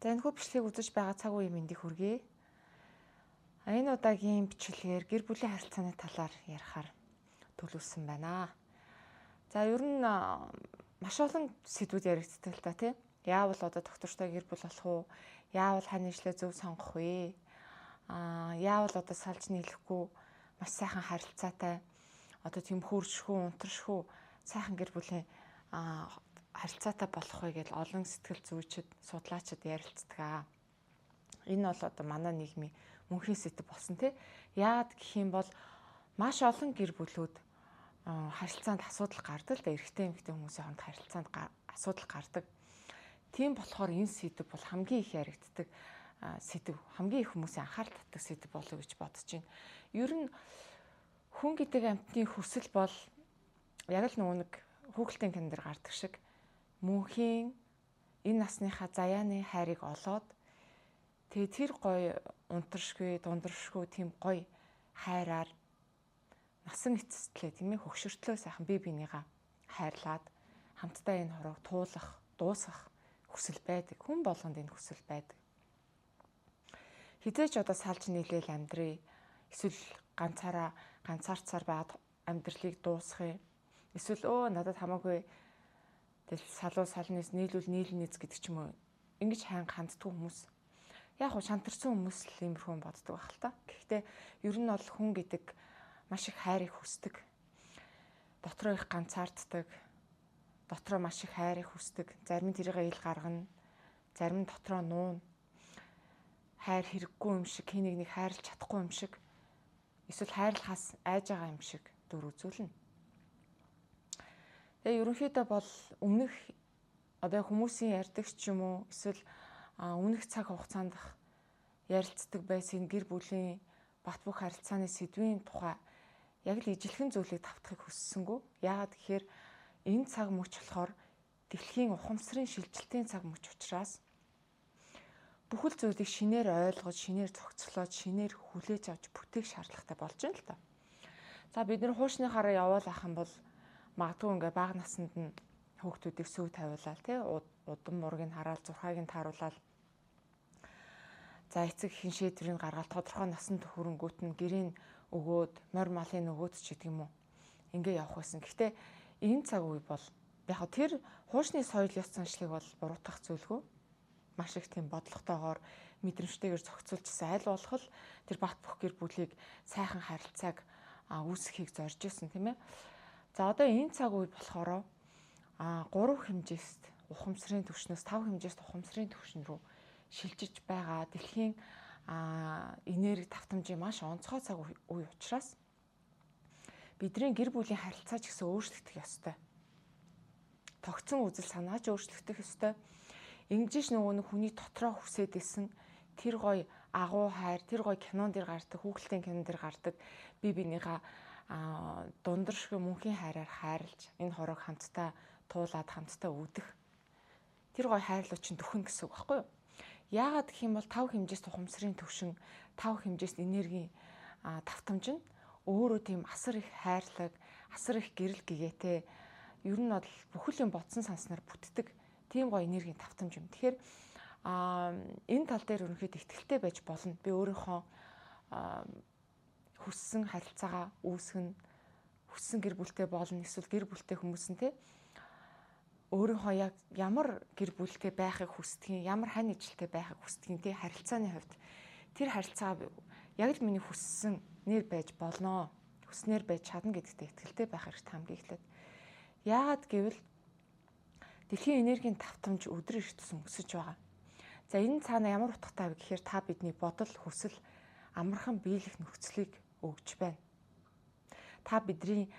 За энэ бичлэгийг үзэж байгаа цаг үеийн мэндийг хүргэе. Энэ удаагийн бичлэгээр гэр бүлийн харилцааны талаар ярихаар төлөвлөсөн байна. За ер нь маш олон сэдвүүд яригддаг л та тийм. Яавал одоо доктортой гэр бүл болох уу? Яавал хань ижлээ зөв сонгох вэ? Яавал одоо салж нийлэхгүй маш сайхан харилцаатай одоо тийм хөөршгүй, унтрашгүй сайхан гэр бүлийн харилцаатай болох вэ гэж олон сэтгэл зүйчид, судлаачид ярилцдаг. Энэ бол одоо манай нийгмийн мөнхийн сэдэв болсон тийм. Яагаад гэх юм бол маш олон гэр бүлүүд харилцаанд асуудал гардаг л да. Эрэгтэй эмэгтэй хүмүүсийн хооронд харилцаанд асуудал гардаг. Тийм болохоор энэ сэдэв бол хамгийн их яригддаг сэдэв, хамгийн их хүмүүсийн анхаарал татдаг сэдэв болов гэж бодож байна. Ер нь хүн гэдэг амьтны хүсэл бол яг л нөгөө нэг хүүхэлдэйн кино дэр гардаг шиг мөнхийн энэ насныхаа заяаны хайрыг олоод тэгээ тэр гоё унтрашгүй, дундрашгүй тийм гоё хайраар насан эцэстлээ тийм ээ хөгшөртлөө сайхан бие бинийгаа хайрлаад хамтдаа энэ хорог туулах, дуусгах хүсэл байдаг. Хүн болгонд энэ хүсэл байдаг. Хизээч одоо салж нийлээл амьдрий. Эсвэл ганцаарцаар баад амьдралыг дуусгая. Эсвэл надад хамаагүй тэгэл салуу салнаас нийлүүл нийлнэз гэдэг ч юм уу. Ингэж ханддаг хүмүүс. Яг хуу шантарсан хүмүүс л иймэрхүү боддог байх л та. Гэхдээ ер нь бол хүн гэдэг маш их хайрыг хүсдэг. Дотроо их ганцаарддаг. Дотроо маш их хайрыг хүсдэг. Зарим нь тэрийг ил гаргана. Зарим нь дотроо нуун. Хайр хэрэггүй юм шиг, хин нэг хайрлах чадахгүй юм шиг. Эсвэл хайрлахаас айж байгаа юм шиг дүр үзүүлнэ. Тэгээ ерөнхийдөө бол өмнөх одоо хүмүүсийн ярьдаг ч юм уу эсвэл өмнөх цаг хугацаанд ярилцдаг байсан гэр бүлийн бат бөх харилцааны сэдвийн тухай яг л ижилхэн зүйлийг давтахыг хүссэнгүй. Яагаад гэхээр энэ цаг мөч болохоор дэлхийн ухамсарын шилжилтийн цаг мөч учраас бүхэл зүйлийг шинээр ойлгож, шинээр зохицлоод, шинээр хүлээж авч бүтээх шаардлагатай болж байна л та. За бид нэр хуушныхаараа яваал ах юм бол магадгүй ингээ бага наснд нь хүүхдүүдийг сүү тавиулаад тий удам мургийг хараал, зурхааг нь тааруулаад за эцэг хин шийдвэрийг гаргаад тодорхой насанд хүрэнгүүт нь гэрийн өгөөд, морь малын өгөөд ч гэдэг юм уу. Ингээ явах байсан. Гэхдээ энэ цаг үе бол яг тэр хуушны соёл ёс заншлыг бол буруутгах зүйлгүй. Маш их тийм бодлоготойгоор мэдрэмжтэйгээр зохицуулжсэн аль болох тэр бат бөх гэр бүлийг сайхан харилцааг үүсгэхийг зорж ирсэн тийм ээ. За одоо энэ цаг үед болохоор 3 хэмжээст ухамсарын түвшнээс 5 хэмжээст ухамсарын түвшин рүү шилжиж байгаа дэлхийн энерги давтамжийн маш онцгой цаг үе учраас бидний гэр бүлийн харилцаа ч гэсэн өөрчлөгдөх ёстой. Тогтсон үзэл санаач өөрчлөгдөх ёстой. Ингэж нөгөө нэг хүний дотроо хүсээд исэн тэр гоё агуу хайр, тэр гоё кинон дэр гардаг, хүүхэлдэйн кинон дэр гардаг бие бинийгаа дундаршгүй мөнхийн хайраар хайрлаж энэ хорог хамтдаа туулаад хамтдаа үүдэх тэр гоё хайрлуу чинь дөхөн гэсэн үг байхгүй юу? Яагаад гэх юм бол 5 хэмжээст ухамсарын түвшин, 5 хэмжээст энергийн давтамж нь өөрөө тийм асар их хайрлаг, асар их гэрэл гэгээтэй ер нь бол бүхэл юм бодсон санснаар бүтдэг тийм гоё энергийн давтамж юм. Тэгэхээр энэ тал дээр ерөнхийдөө ихтгэлтэй байж болно. Би өөрийнхөө хүссэн харилцаагаа үүсгэн хүссэн гэр бүлтэй болно. Эсвэл гэр бүлтэй хүмүүс нь те өөрийнхөө яг ямар гэр бүлтэй байхыг хүсдгийг, ямар хань ижилтэй байхыг хүсдгийг те харилцааны хувьд тэр харилцаа яг л миний хүссэн нэр байж болно. Хүснээр байж чадна гэдэгтээ ихтгэлтэй байх хэрэгтэй хамгийн эхлээд. Яагаад гэвэл дэлхийн энергийн давтамж өдөр эртсэн өсөж байгаа. За энэ цаана ямар утгатай вэ гэхээр та бидний бодол, хүсэл, амархан биелэх нөхцөлийг өгж байна. Та бидний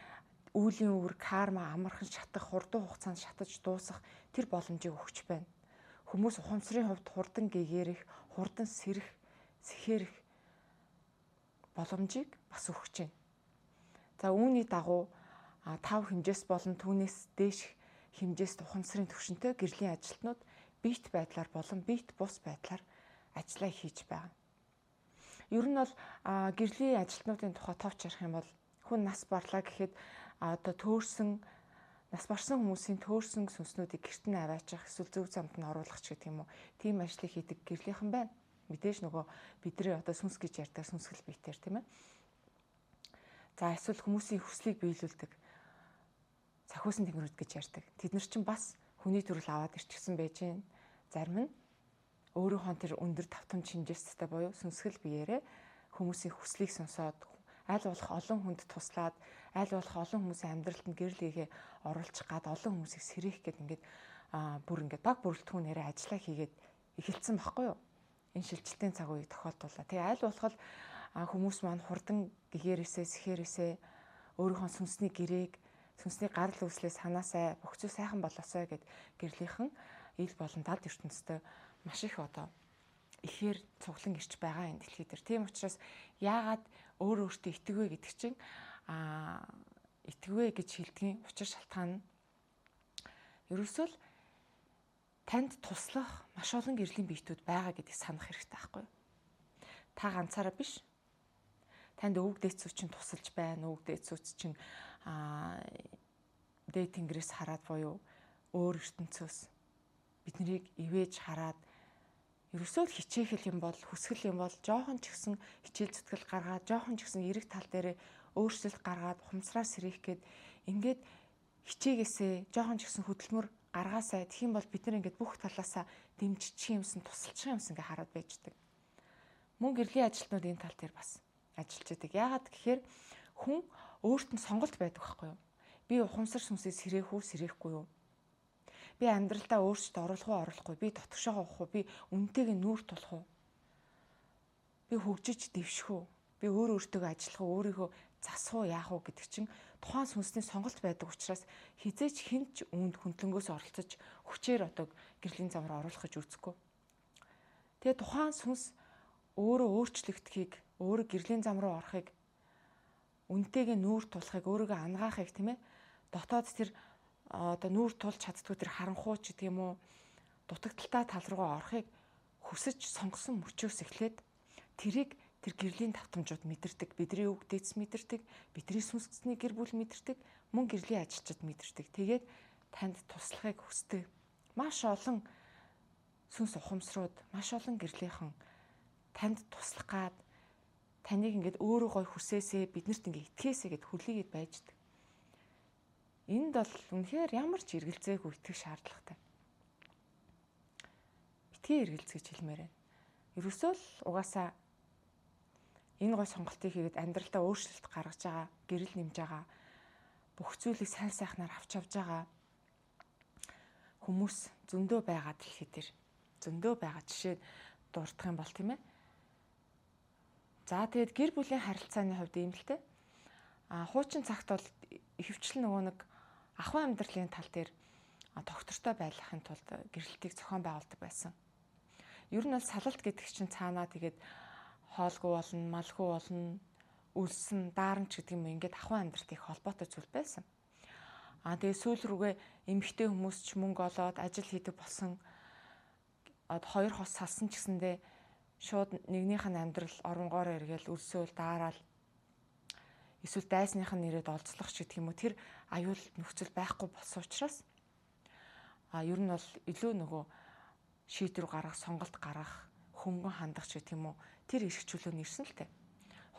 үүлийн өвөр, карма, амархан шатах, хурдан хугацаанд шатаж дуусах тэр боломжийг өгч байна. Хүмүүс ухамсарын хувьд хурдан гээгээрэх, хурдан сэрэх, сэхэрэх боломжийг бас өгч байна. За үүний дагуу 5 хэмжээс болон түүнээс дээш хэмжээст ухамсарын түвшинтэй гэрлийн ажилтнууд биет байдлаар болон биет бус байдлаар ажиллаа хийж байгаа. Ер нь бол гэрлийн ажилтнуудын тухай товч ярих юм бол хүн нас барлаа гэхэд одоо төөрсөн нас барсан хүмүүсийн төөрсөн сүнснүүдийг гэрт нь аваачих, эсвэл зөв замд нь оруулах ч гэдэг юм уу. Тийм ажлыг хийдэг гэрлийнхэн байна. Мэдээж нөгөө бидний одоо сүнс гэж ярьдаг сүнсгэл биетээр тийм ээ. За эсвэл хүмүүсийн хүслийг биелүүлдэг сахиусан тэнгэрүүд гэж ярьдаг. Тэд нар чинь бас хүний төрөл аваад ирчихсэн байж гэн. Зарим нь өөрийнхөө тэр өндөр давтамж хэмжээстэй буюу сүнсгэл биеэрээ хүмүүсийн хүслийг сонсоод аль болох олон хүнд туслаад аль болох олон хүмүүсийн амьдралд нь гэрэл хийгээ оруулчих гад олон хүмүүсийг сэрэх гээд ингээд бүр ингээд баг бүрэлдэхүүнээрээ ажиллаа хийгээд эхэлсэн байхгүй юу? Энэ шилжилтийн цаг үеийг тохиолдуулаа. Тэгээ аль болох хүмүүс маань хурдан гэгээрээсээ сэхээрээсээ өөрийнхөө сүнсний гэрээг сүнсний гарал үүслээ санаасаа бүх зүйл сайхан болоосой гэд гэрлийнхэн ил болон дад ертөнцтэй маш их одоо ихээр цуглан ирч байгаа энэ дэлхий дээр. Тийм учраас яагаад өөр өөртөө итгэвэ гэдэг чинь итгэвэ гэж хэлдгийн учир шалтгаан нь ерөөсөө л танд туслах маш олон гэрлийн биетүүд байгаа гэдгийг санах хэрэгтэй байхгүй юу? Та ганцаараа биш. Танд өвөг дээдсүү чинь тусалж байна. Өвөг дээдсүүд чинь дээд тэнгэрээс хараад буюу өөр ертөнцөөс биднийг ивэж хараад ерөөсөө л хичээх юм бол хүсгэл юм бол жоохон ч гэсэн хичээл зүтгэл гаргаад жоохон ч гэсэн эрэг тал дээр өөрчлөлт гаргаад ухамсараа сэрэх гээд ингээд хичээгээсээ жоохон ч гэсэн хөдөлмөр гаргаасаа тэгэх юм бол бид нар ингээд бүх талаасаа дэмжчих юмсан тусалчих юмсан гэж хараад байждаг. Мөн гэрлийн ажилтнууд энэ тал дээр бас ажиллаж байдаг. Яагаад гэхээр хүн өөрт нь сонголт байдаг байхгүй юу? Би ухамсар сүнсээ сэрэх үү, сэрэхгүй юу? Би амьдралдаа өөрсдөө оруулах уу, оруулахгүй? Би дотгошоо авах уу? Би үнтэйг нүүр тулах уу? Би хөгжиж дэвших үү? Би өөртөө ажиллах уу, өөрийгөө засах уу, яах уу гэдэг чинь тухайн сүнсний сонголт байдаг учраас хизээч хинч үүнд хөндлөнгөөс оролцож хүчээр одоо гэрлийн зам руу оруулах гэж үзэхгүй. Тэгээ тухайн сүнс өөрөө өөрчлөгдөхийг, өөрөө гэрлийн зам руу орохыг, үнтэйг нүүр тулахыг, өөрийгөө ангаахыг тийм ээ. Дотоод тэр одоо нүүр тулж чаддгүй тэр харанхуй ч гэдэг юм уу дутагдaltaй тал руугаа орохыг хүсэж сонгосон мөчөөс эхлээд тэрийг тэр гэрлийн давтамжууд мэдэрдэг, бидний өвөг дээдс мэдэрдэг, бидний сүнсний гэр бүл мэдэрдэг, мөн гэрлийн ажилчид мэдэрдэг. Тэгээд танд туслахыг хүсдэг. Маш олон сүнс ухамсарууд, маш олон гэрлийнхэн танд туслах гад таныг ингээд өөрөө гой хүсээсээ биднэрт ингээд итгээсээ гэд хүлээгээд байждаг. Энд бол үнэхээр ямар ч эргэлзээгүй итгэх шаардлагатай. Итгээ эргэлз гэж хэлмээр байна. Ерөөсөө л угаасаа энэ гой сонголтыг хийгээд амьдралдаа өөрчлөлт гаргаж байгаа, гэрэл нэмж байгаа, бүх зүйлийг сайн сайхнаар авч явж байгаа хүмүүс зөндөө байгаа дэлхий дээр. Зөндөө байгаа жишээ дурдах юм бол тийм ээ. За тэгээд гэр бүлийн харилцааны хувьд ийм л те. Хуучин цагт бол ихэвчлэн нөгөө нэг ахуй амьдралын тал дээр доктортой байхын тулд гэрэлтийг зохион байгуулдаг байсан. Ер нь бол салалт гэдэг чинь цаанаа тэгээд хоолгүй болно, малгүй болно, үлсэн, дааранч гэдэг юм ингээд ахуй амьдралын холбоотой зүйл байсан. Тэгээд сүүл рүүгээ эмэгтэй хүмүүс ч мөнгө олоод ажил хийдэг болсон. Хоёр хос салсан ч гэсэндээ шууд нэгнийх нь амьдрал оронгоор эргээл үлсөөл даараал эсвэл дайсных нь ирээд олзлох ч гэдэг юм уу тэр аюул нөхцөл байхгүй болсон учраас ер нь бол илүү нөгөө шийдвэр гаргах, сонголт гаргах, хөнгөн хандах ч гэдэг юм уу тэр эрх чөлөө нэрсэн л дээ.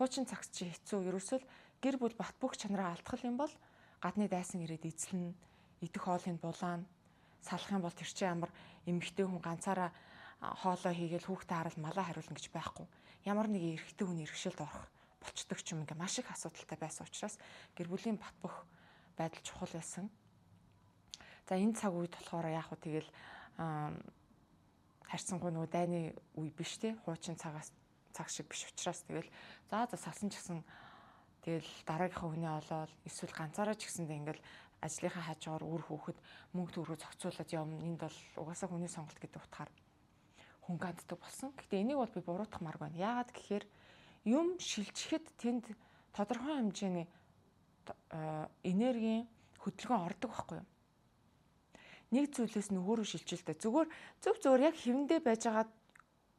Хуучин цагт чи хэцүү ерөөсөө л гэр бүл бат бөх чанараа алдах юм бол гадны дайсан ирээд эзлэн идэх хоолыг булаана салах юм бол тэр чинь амар эмэгтэй хүн ганцаараа хоолоо хийгээл хүүхдээ хараад малаа хариулна гэж байхгүй. Ямар нэг эрэгтэй хүний иргэшилд орох болцдог ч юм ингээ маш их асуудалтай байсан учраас гэр бүлийн бат бөх байдал чухал байсан. За энэ цаг үед болохоор яг хөө тэгэл харьцангуй нөгөө дайны үе биш те хуучин цаг шиг биш учраас тэгэл за салсан ч гэсэн тэгэл дараагийнхаа хүнээ олоод эсвэл ганцаараа ч гэсэндээ ингээл ажлынхаа хажуугаар үр хөөхд мөнгө төгрөг зохицуулаад явна. Энд бол угаасаа хүний сонголт гэдэг утгаар хүн гаддаг болсон. Гэхдээ энийг бол би буруутгахмаар байна. Яагаад гэхээр юм шилжихэд тэнд тодорхой хэмжээний энергийн хөдөлгөөн ордог байхгүй юу? Нэг зүйлээс нөгөөрөө шилжилдэг. Зүгээр яг хэвэндээ байж байгаа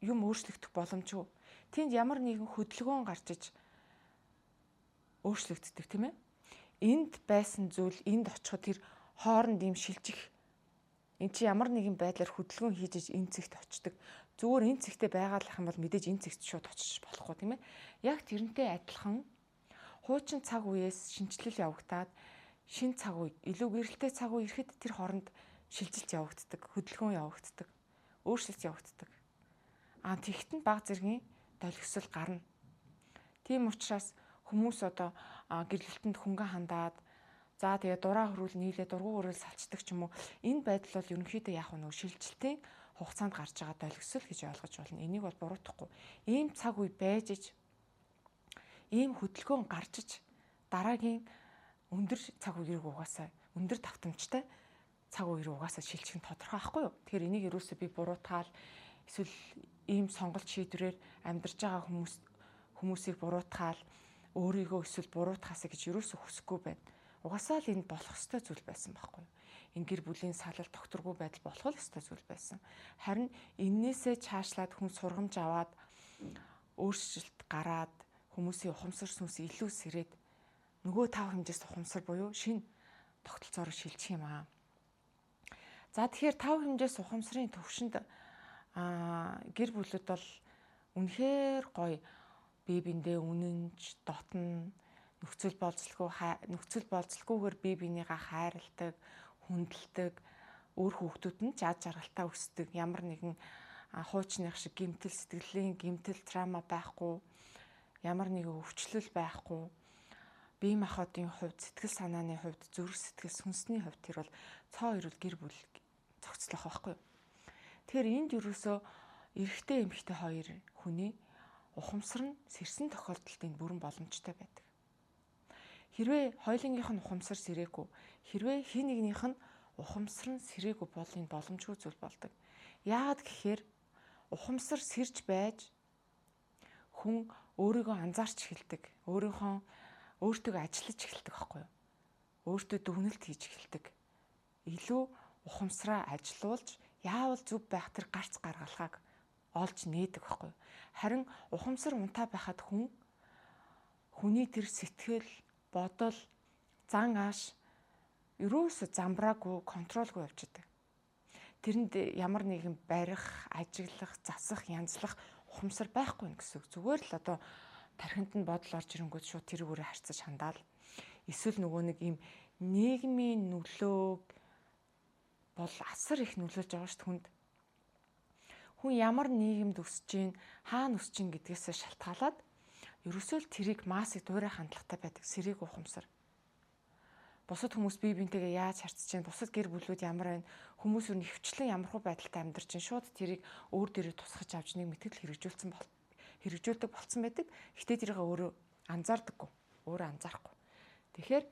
юм өөрчлөгдөх боломжгүй. Тэнд ямар нэгэн хөдөлгөөн гарч иж өөрчлөгддөг тийм ээ. Энд байсан зүйл энд очиход тэр хооронд ийм шилжих эн чи ямар нэгэн байдлаар хөдөлгөөн хийж энэ цэгт очдог. Зүгээр энэ цэгтээ байгаалах юм бол мэдээж энэ цэгт шууд очиж болохгүй тийм ээ. Яг тэрнтэй адилхан хуучин цаг үеэс шинжилэл явагдаад шин цаг үе, илүү гэрэлтэй цаг үе ирэхэд тэр хооронд шилжилт явагддаг, хөдөлгөөн явагддаг, өөрчлөлт явагддаг. Тэгтэн баг зэргийн долгисол гарна. Тийм учраас хүмүүс одоо гэрлэлтэнд хөнгөн хандаад за тэгээ дураа хөрүүл нийлээ дургу хөрүүл салцдаг ч юм уу. Энэ байдал бол ерөнхийдөө яг нэг шилжилтийн хугацаанд гарч байгаа долгисол гэж ойлгож байна. Энийг бол буруутгахгүй. Ийм цаг үе байж иж ийм хөдөлгөөн гарч иж дараагийн өндөр цаг үеийг угаасаа өндөр давтамжтай цаг үеийг угаасаа шилжих нь тодорхой байхгүй юу? Тэгэхээр энийг ерөөсөө би буруутгаал эсвэл ийм сонголт шийдвэрээр амьдарч байгаа хүмүүсийг буруутгаал өөрийгөө эсвэл буруутгаасаа гэж ерөөсөө хүсэхгүй байна. Угаасаа л энэ болох ёстой зүйл байсан байхгүй юу? Энэ гэр бүлийн салал тогтворгүй байдал болох л ёстой зүйл байсан. Харин эннээсээ цаашлаад хүн сургамж аваад өөрчлөлт гараад хүмүүсийн ухамсар сүнс илүү сэрээд нөгөө тав хэмжээс ухамсар буюу шин тогтолцоороо шилжих юм аа. За тэгэхээр тав хэмжээс ухамсарын төвшөнд гэр бүлүүд бол үнэхээр гоё бие биендээ үнэнч, дотн нөхцөл болцлоггүйгээр бие биенийгаа хайрладаг, хүндэлдэг, өөр хүүхдүүд нь жаад жаргалтаа өсдөг. Ямар нэгэн хуучных шиг гэмтэл сэтгэлийн гэмтэл трама байхгүй, ямар нэгэн өвчлөл байхгүй. Бие махбодын хувьд, сэтгэл санааны хувьд, зүрх сэтгэл сүнсний хувьд тэр бол цоо ирүүл гэр бүл зохицлох байхгүй юу? Тэгэхээр энд юусоо эрэгтэй эмэгтэй хоёр хүний ухамсар нь сэрсэн тохиолдолд энэ бүрэн боломжтой байдаг. Хэрвээ хоёулынгийнх нь ухамсар сэрээгүй, хэрвээ хин нэгнийх нь ухамсар нь сэрээгүй бол энэ боломжгүй зүйл болдог. Яагаад гэхээр ухамсар сэрж байж хүн өөрийгөө анзаарч эхэлдэг. Өөртөө ажиллаж эхэлдэг байхгүй юу? Өөртөө дүгнэлт хийж эхэлдэг. Илүү ухамсараа ажилуулж яавал зөв байх тэр гарц гаргалгааг олж нээдэг байхгүй юу? Харин ухамсар унтаа байхад хүний тэр сэтгэл, бодол, зан ааш ерөөсө замбраагүй, контролгүй явж идэг. Тэрэнд ямар нэгэн барих, ажиглах, засах, янзлах ухамсар байхгүй гэсэн үг. Зүгээр л одоо тархинд нь бодол орж ирэнгүүт шууд тэрүүгээрээ харьцаж хандаал. Эсвэл нөгөө нэг ийм нийгмийн нөлөөг бол асар их нөлөөлж байгаа шүү дээ хүнд. Хүн ямар нийгэмд өсөж гин, хаана өсөж гин гэдгээс шалтгаалаад ерөөсөө л тэрийг маасыг дуурай хандлагатай байдаг сэрэг ухамсар. Бусад хүмүүс бие биентэйгээ яаж харьцаж гин, бусад гэр бүлүүд ямар байна, хүмүүс өөр нэвчлэн ямархуу байдалтай амьдарч гин, шууд тэрийг өөр дээрээ тусгаж авч нэг мэтгэл хэрэгжүүлдэг болцсон байдаг. Гэтэ тэрийг өөрөө анзаардаггүй, өөрөө анзаарахгүй. Тэгэхээр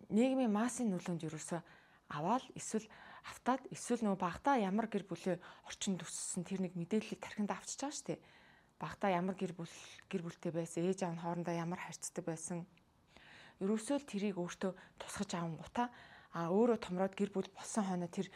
нийгмийн массын нөлөөнд ерөөсөө аваад эсвэл автаад эсвэл нөгөө багтаа ямар гэр бүлийн орчинд өссөн тэр нэг мэдээллийг тархинд авчиж байгаа шүү дээ. Багтаа ямар гэр бүлтэй байсан, ээж аав нь хоорондоо ямар харьцдаг байсан. Ерөөсөө л тэрийг өөртөө тусгаж авангуудаа өөрөө томроод гэр бүл болсон хойно тэр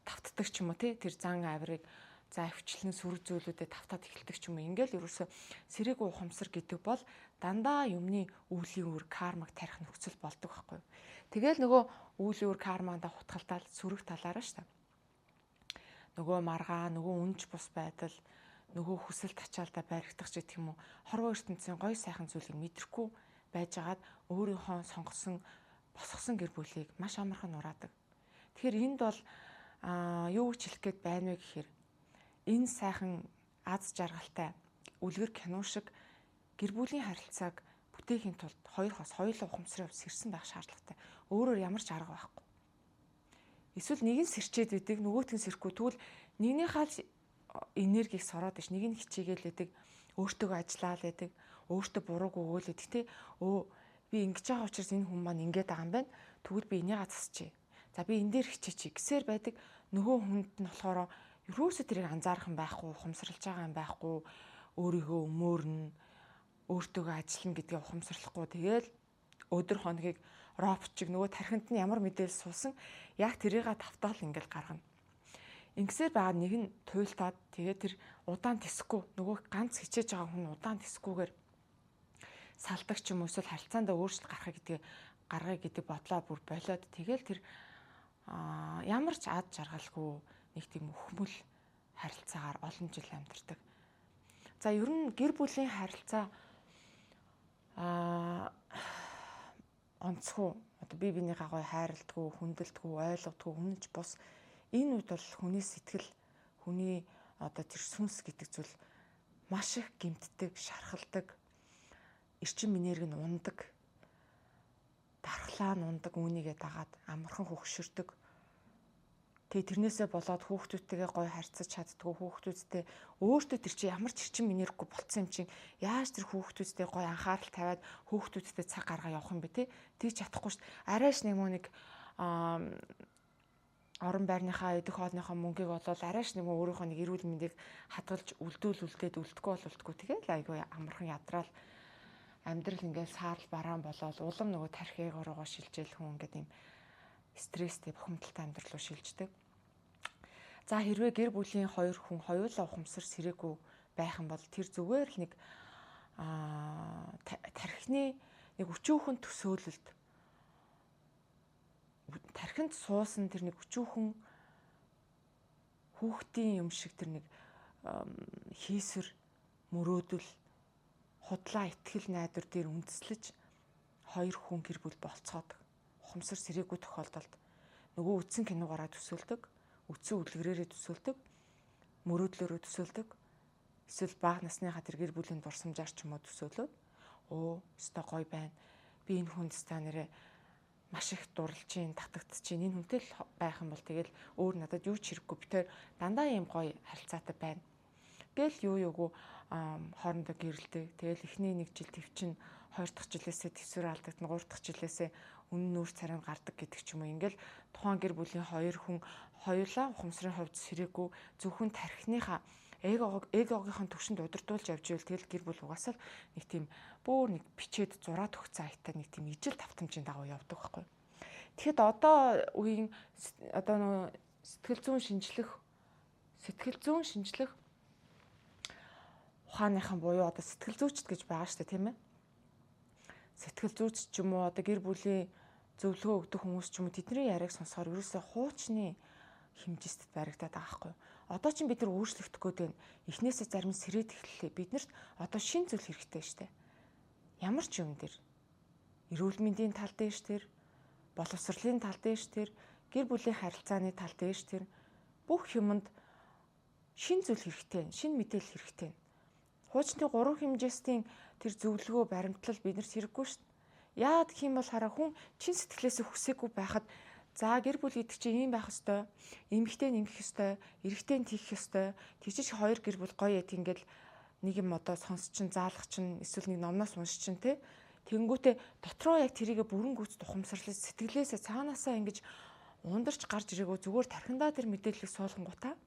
тавтдаг ч юм уу тэр зан авирыг за өвчлэн сүрэг зүйлүүдэд тавтаад эхэлдэг ч юм уу. Ингээл ерөөсөө сэрээгүй ухамсар гэдэг бол дандаа юмны үүлийн үр кармаг тарих нөхцөл болдог байхгүй юу. Тэгэл нөгөө үүлийн үр кармаанда хутгалтаад сүрэг талаараа шүү дээ. Нөгөө маргаа, нөгөө үнж бус байдал, нөгөө хүсэл тачаалдаа баригдах ч гэх юм уу. Хорвоо ертөнцийн гоё сайхан зүйлийг мэдрэхгүй байжгаад өөрийнхөө сонгосон босгосон гэр бүлийг маш амархан нураадаг. Тэгэхээр энд бол юу гэж хэлэх гээд байна вэ гэхээр энэ сайхан аз жаргалтай үлгэр кино шиг гэр бүлийн харилцааг бүтээхийн тулд хоёулаа ухамсарын хувьд сэрсэн байх шаардлагатай. Өөрөөр ямар ч арга байхгүй. Эсвэл нэг нь сэрчээд байдаг, нөгөөт нь сэрэхгүй. Тэгвэл нэгнийхээ л энергийг сороод иш, нэг нь хичээгээл байдаг, өөртөө ажиллаад байдаг, өөртөө бурууг өгөөл байдаг те. Би ингэж байгаа учраас энэ хүн маань ингэж байгаа юм байна. Тэгвэл би энийгээ засчихъя. За би энэ дээр хичээчих гэсээр байдаг. Нөгөө хүнд нь болохоор ерөөсөө тэрийг анзаарах юм байхгүй, ухамсарлаж байгаа юм байхгүй, өөрийгөө өмөөрнө, өөртөө ажиллана гэдгээ ухамсарлахгүй. Тэгээл өдөр хоногийг робот чиг нөгөө тархинд нь ямар мэдээлэл суусан яг тэрийг тавтаал ингээл гаргана. Ингэсээр байгаа нэг нь туйлтаад тэгээ тэр удаан тисэхгүй нөгөө ганц хичээж байгаа хүн удаан тисэхгүйгээр салдаг ч юм уу эсвэл харилцаандаа өөрчлөлт гарах гэдгээ гаргая гэдэг бодлоо бүр болоод тэгэл тэр ямар ч ад жаргалгүй нэг тийм өхмөл харилцаагаар олон жил амьдардаг. За ер нь гэр бүлийн харилцаа онцгүй одоо бие биенийхээ гоё хайрладгүй, хүндэлдэггүй, ойлгодгүй, үнэнч бус энэ үед бол хүний сэтгэл, хүний одоо тэр сүнс гэдэг зүйл маш их гэмтдэг, шархалдаг, эрчим энерги нь ундаг, дархлаа нь ундаг, үүнийгээ дагаад амархан хөгшөрдөг. Тэгээ тэрнээсээ болоод хүүхдүүдтэйгээ гоё харьцаж чаддгүй, хүүхдүүдтэй өөртөө тэр чинь ямар ч эрчим энергигүй болцсон юм чинь яаж тэр хүүхдүүдтэй гоё анхаарал тавиад хүүхдүүдтэй цаг гаргаа явах юм бэ те? Тэгж чадахгүй шүү дээ. Арайш нэг орон байрныхаа идэх хоолныхоо мөнгийг болоод арайш өөрийнхөө нэг эрүүл мэндийг хадгалж үлдээд үлдэхгүй бололтгүй тэгэл айгүй амархан ядраал амьдрал ингээл саарл бараан болоод улам нөгөө тархиг руугаа шилжээл хүн ингээд юм стресстэй бухимдалтай амьдрал руу шилждэг. За хэрвээ гэр бүлийн хоёр хүн хоёулаа ухамсар сэрээгүй байх юм бол тэр зүгээр л нэг тархины нэг өчүүхэн төсөөлөлд тархинд суусан тэр нэг өчүүхэн хүүхдийн юм шиг тэр нэг хийсвэр мөрөөдөл худлаа итгэл найдвар дээр үндэслэж хоёр хүн гэр бүл болцоод ухамсар сэрээгүй тохиолдолд нөгөө үдсэн киногаараа төсөөлдөг, үдсэн үлгэрээрээ төсөөлдөг, мөрөөдлөөрөө төсөөлдөг. Эсвэл бага насныхаа тэр гэр бүлийн дурсамжаар ч юм уу төсөөлөөд өстой гоё байна. Би энэ хүнд ста нэрээ маш их дурлж чинь, татагдчих чинь энэ хүнтэй л байх юм бол тэгэл өөр надад юу ч хэрэггүй битээр дандаа юм гоё харилцаатай байна. Гэл юугүй хоорондоо гэрэлдэг. Тэгэл эхний нэг жил төвчин 2 дахь жилээсээ төсвөр алдагдана, 3 дахь жилээсээ үнэн нүүр царайнд гардаг гэдэг ч юм уу. Ингээл тухайн гэр бүлийн хоёр хүн хоёулаа ухамсарын хувьд сэрээгүй зөвхөн тархиныхаа эгогийнхэн төвшөнд удирдуулж явж ивэл тэгэл гэр бүл угаасаа нэг тийм бүр нэг бичээд зураад өгсөн аятаа нэг тийм ижил давтамжийн дагуу явдаг байхгүй. Тэгэхэд одоо үеийн одоо нөгөө сэтгэл зүйн шинжлэх ухааныхан буюу одоо сэтгэл зүйчд гэж байгаа шүү дээ тийм ээ. Сэтгэл зүйч ч юм уу одоо гэр бүлийн зөвлөгөө өгдөг хүмүүс ч юм уу тэдний яриаг сонсохоор ерөөсөө хуучны хэмжээстэд баригдаад байгаа байхгүй. Одоо ч бид нар өөрчлөгдөх гээд байна. Эхнээсээ зарим сэрээд эхэллээ. Биднэрт одоо шин зүйл хэрэгтэй шүү дээ. Ямар ч юм дээр эрүүл мэндийн тал дээш тэр, боловсролын тал дээш тэр, гэр бүлийн харилцааны тал дээш тэр бүх юмд шин зүйл хэрэгтэй, шин мэдээлэл хэрэгтэй. Хуучны 3 хэмжээстийн тэр зөвлөгөө баримтлал биднэрт хэрэггүй шүү дээ. Яа гэх юм бол хараа хүн чин сэтгэлээсээ хүсээгүй байхад за гэр бүл гэдэг чинь ийм байх ёстой, эмэгтэй ингэх ёстой, эрэгтэй тийх ёстой. Тэгжиж хоёр гэр бүл гоё яд ингээл нэг юм одоо сонсч чин заалах чин эсвэл нэг номноос уншиж чин те. Тэнгүүтээ дотроо яг тэрийгэ бүрэн гүйц тухамсарлаж сэтгэлээсээ цаанаасаа ингэж ундарч гарч ирээгөө зүгээр тархиндаа тэр мэдээллийг суулгангуудаа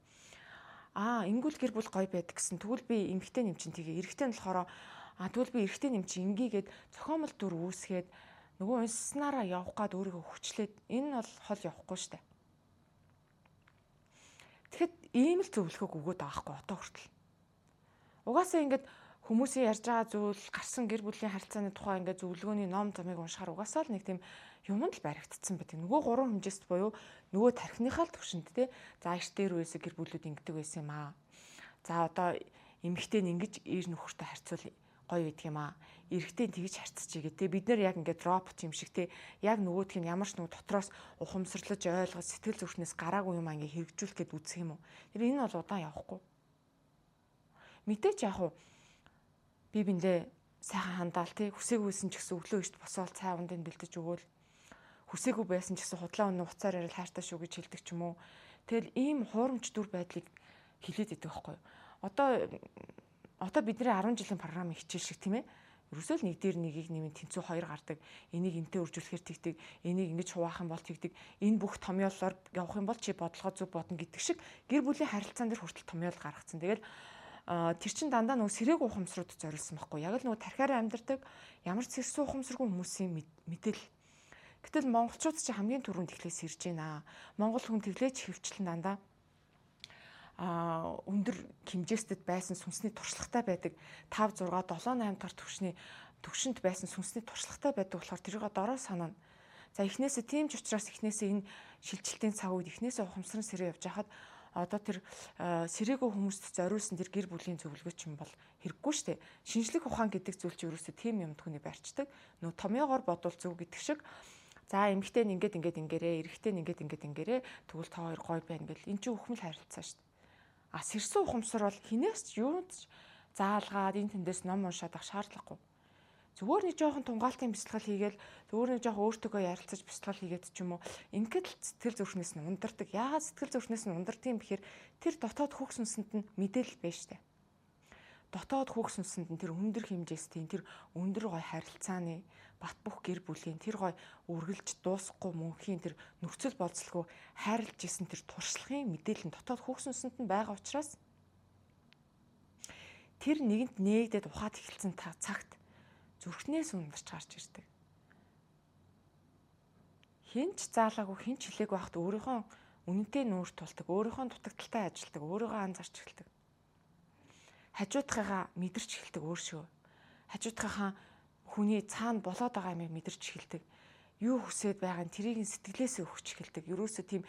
ингүүл гэр бүл гоё байдаг гэсэн. Тэгвэл би эмэгтэй нэм чин тэгээ эрэгтэй нь болохоор тэгвэл би эрэгтэй нэм чин ингэгээд цохомол дүр үүсгээд нөгөө унснараа явах гад өөрийгөө хүчлээд энэ нь бол хол явахгүй штэ. Тэгэхэд ийм л зөвлөгөөг өгөөд байгаа хгүй одоо хүртэл. Угаасаа ингээд хүмүүсийн ярьж байгаа зүйл гарсан гэр бүлийн харилцааны тухай ингээд зөвлөгөөний ном замыг уншихаар угаасаа л нэг тийм юмд л баригдсан байдаг. Нөгөө 3 хэмжээст буюу нөгөө тархиныхаа л төвшөнд те. За иш дээр үеэсээ гэр бүлүүд ингэдэг байсан юм аа. За одоо эмэгтэй нь ингэж ир нөхөртэй харьцуул гоё байдаг юм аа. Эрэгтэй тэгж харьцчихъя гэдэг. Бид нэр яг ингээд робот юм шиг те. Яг нөгөөдх нь ямар ч нэг дотроос ухамсарлаж ойлгож сэтгэл зүрхнээс гараагүй юм ингээд хэрэгжүүлэх гээд үзэх юм уу. Тэр энэ бол удаан явахгүй. Мэдээч яг уу би биндээ сайхан хандаал те. Хүсээгүйсэн ч гэсэн өглөө ишт босоод цай ундын бэлдэж өгөөл. Хүсээгүй байсан ч гэсэн худлаа өнө уцаар ярил хайртай шүү гэж хэлдэг ч юм уу. Тэгэл ийм хуурамч дүр байдлыг хилээд идэх байхгүй. Одоо бидний 10 жилийн програмын хичээл шиг тийм ээ. Ерөөсөө л нэг дээр нэгийг нэмэн тэнцүү 2 гардаг. Энийг энтэй үржүүлэхээр тэгдэг. Энийг ингэж хуваах юм бол тэгдэг. Энэ бүх томьёолоор явах юм бол чи бодлогоо зөв бодно гэдэг шиг гэр бүлийн харилцаан дээр хүртэл томьёол гаргацсан. Тэгэл тэр чин дандаа нөгөө сэрэг ухамсарууд зориулсан байхгүй. Яг л нөгөө тархиараа амьдардаг ямар ч сэрсэн ухамсаргүй хүмүүсийн мэдээлэл. Гэтэл монголчууд ч хамгийн түрүүнд эхлээс ирж байна. Монгол хүн тэглэж хөвчлэн дандаа өндөр хэмжээстэд байсан сүнсний туршлагатай байдаг 5 6 7 8 дахь төвшөнд байсан сүнсний туршлагатай байдаг болохоор тэрийг дороо санана. За эхнээсээ тийм ч учраас эхнээсээ энэ шилжилтийн цаг үед эхнээсээ ухамсарн сэрээ явж хахад одоо тэр сэрээгүй хүмүүст зориулсан тэр гэр бүлийн зөвлөгөөч юм бол хэрэггүй шүү дээ. Шинжлэх ухаан гэдэг зүйл чинь ерөөсөө тийм юм түүний барьцдаг. Нөө томьёогоор бодвол зөв гэдэг шиг. За эмэгтэй нь ингээд ингээрээ, эрэгтэй нь ингээд ингээрээ тэгвэл та хоёр гоё байна гэл эн чинь өхмөл харилцаа шүү дээ. А сэрсэн ухамсар бол хинээс ч юунд ч заалгаад энэ тэндээс ном уншаад ах шаардлагагүй. Зүгээр нэг жоохон тунгаалтын бясалгал хийгээл зүгээр нэг жоохон өөртөөгөө ярилцаж бясалгал хийгээд ч юм уу ингээд л сэтгэл зүрхнээс нь ундардаг. Яагаад сэтгэл зүрхнээс нь ундардаг юм бэхээр тэр дотоод хөх сүнсэнд нь мэдээлэл байна штэ. Дотоод хөх сүнсэнд нь тэр өндөр хэмжээстэй тэр өндөр гой харилцааны бат бөх гэр бүлийн тэр гой үргэлж дуусахгүй мөнхийн тэр нөхцөл болцлогоо хайрлж исэн тэр туршлагын мэдээлэл нь дотоод хөх сүнсэнд нь байгаа учраас тэр нэгэнд нээгдээд ухаад эхэлсэн цагт зүрхнээс ундарч гарч ирдэг. Хинч заалаагүй хинч хилээгүй байхад өөрийнхөө үнэнтэй нүүр тулдаг, өөрийнхөө дутагдaltaй ажилдаг, өөрийгөө анзаарч эхэлдэг. Хажуудахыгаа мэдэрч эхэлдэг өөршөө. Хажуудахыгаа хүний цаана болоод байгаа юмыг мэдэрч эхэлдэг. Юу хүсээд байгаа нь тэрийг сэтгэлээсээ өгч эхэлдэг. Ерөөсөө тийм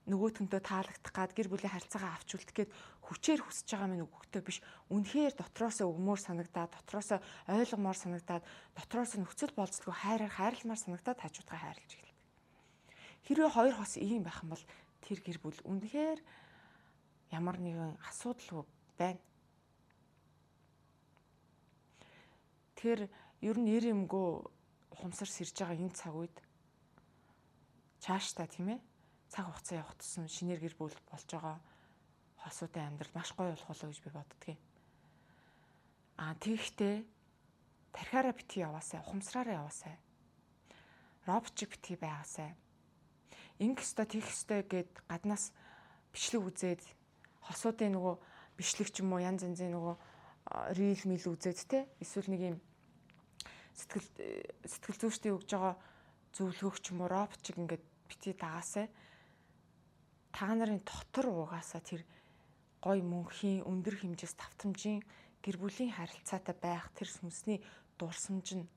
нөгөөтгөнтөө таалагдах гад гэр бүлийн харилцаагаа авч үлдэх гээд хүчээр хүсэж байгаа минь өгөхтэй биш. Үнэхээр дотроосоо өгмөр санагдаад, дотроосоо ойлгомоор санагдаад, дотроосоо нөхцөл болцлого хайрламар санагдаад хажуудгаа хайрлаж эхэлдэг. Хэрвээ хоёр хос ийм байх юм бол тэр гэр бүл үнэхээр ямар нэгэн асуудалгүй байна. Тэр ер нь нэр юмгүй ухамсар сэрж байгаа энэ цаг үед цаашдаа тийм ээ цаг хугацаа явах тусам шинээр гэр бүл болж байгаа хосуудын амьдрал маш гоё болох болоо гэж би боддгийн. Тэгэхдээ тархиараа битгий яваасай, ухамсараараа яваасай. Робчик битгий байгаасай. Ингэх ёстой, тэгэх ёстой гэд гаднаас бичлэг үзээд хосуудын нөгөө бичлэг ч юм уу янз янзын нөгөө рил мил үзээд те эсвэл нэг юм сэтгэл зүйчдийн өгж байгаа зөвлөгөөх ч юм уу робчик ингээд битгий дагаасай. Та нарын дотор угаасаа тэр гой мөнхийн өндөр хэмжээс давтамжийн гэр бүлийн харилцаатай байх тэр сүнсний дурсамж нь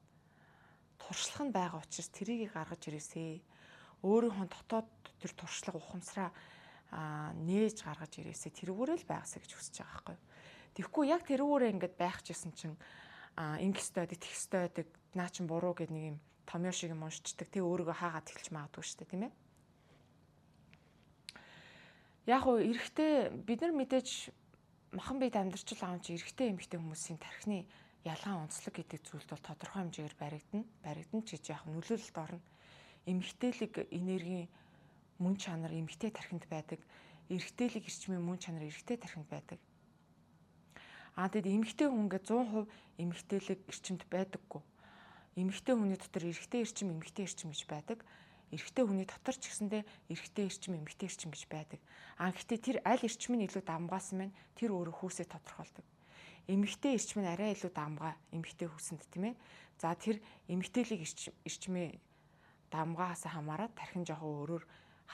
туршлага нь байгаа учраас тэрийг гаргаж ирээсэй. Өөрийнхөө дотоод тэр туршлага ухамсараа нээж гаргаж ирээсэй. Тэрүүгээрээ л байгаасаа гэж хүсэж байгаа байхгүй. Тэгэхгүй яг тэрүүгээрээ ингээд байх гэсэн чинь ингэх ёстой, тэгэх ёстой гэдэг наа чин буруу гэдэг нэг юм томьёо шиг юм уншчихдаг. Тэг өөрийгөө хаагаад эхэлж магадгүй шүү дээ, тийм ээ. Яг уу эрэгтэй бид нар мэдээж махан биед амьдарч л аав чи эрэгтэй эмэгтэй хүмүүсийн тархины ялгаан онцлог гэдэг зүйлд бол тодорхой хэмжээгээр баригдана ч гэж яг нөлөөлөлт орно. Эмэгтэйлэг энергийн мөн чанар эмэгтэй тархинд байдаг. Эрэгтэйлэг эрчмийн мөн чанар эрэгтэй тархинд байдаг. Тэгэд эмэгтэй хүн ингээд 100% эмэгтэйлэг эрчимд байдаггүй. Эмэгтэй хүний дотор эрэгтэй эрчим, эмэгтэй эрчим гэж байдаг. Эрэгтэй хүний дотор ч гэсэндээ эрэгтэй эрчим, эмэгтэй эрчим гэж байдаг. Гэхдээ тэр аль эрчим нь илүү давмгаасан байна? Тэр өөрөө хүүсээ тодорхойлдог. Эмэгтэй эрчим нь арай илүү давмгаа эмэгтэй хүүсэнд тийм ээ. За тэр эмэгтэйлэг эрчмээ давмгаас хамаарат тархин жоохон өөрөөр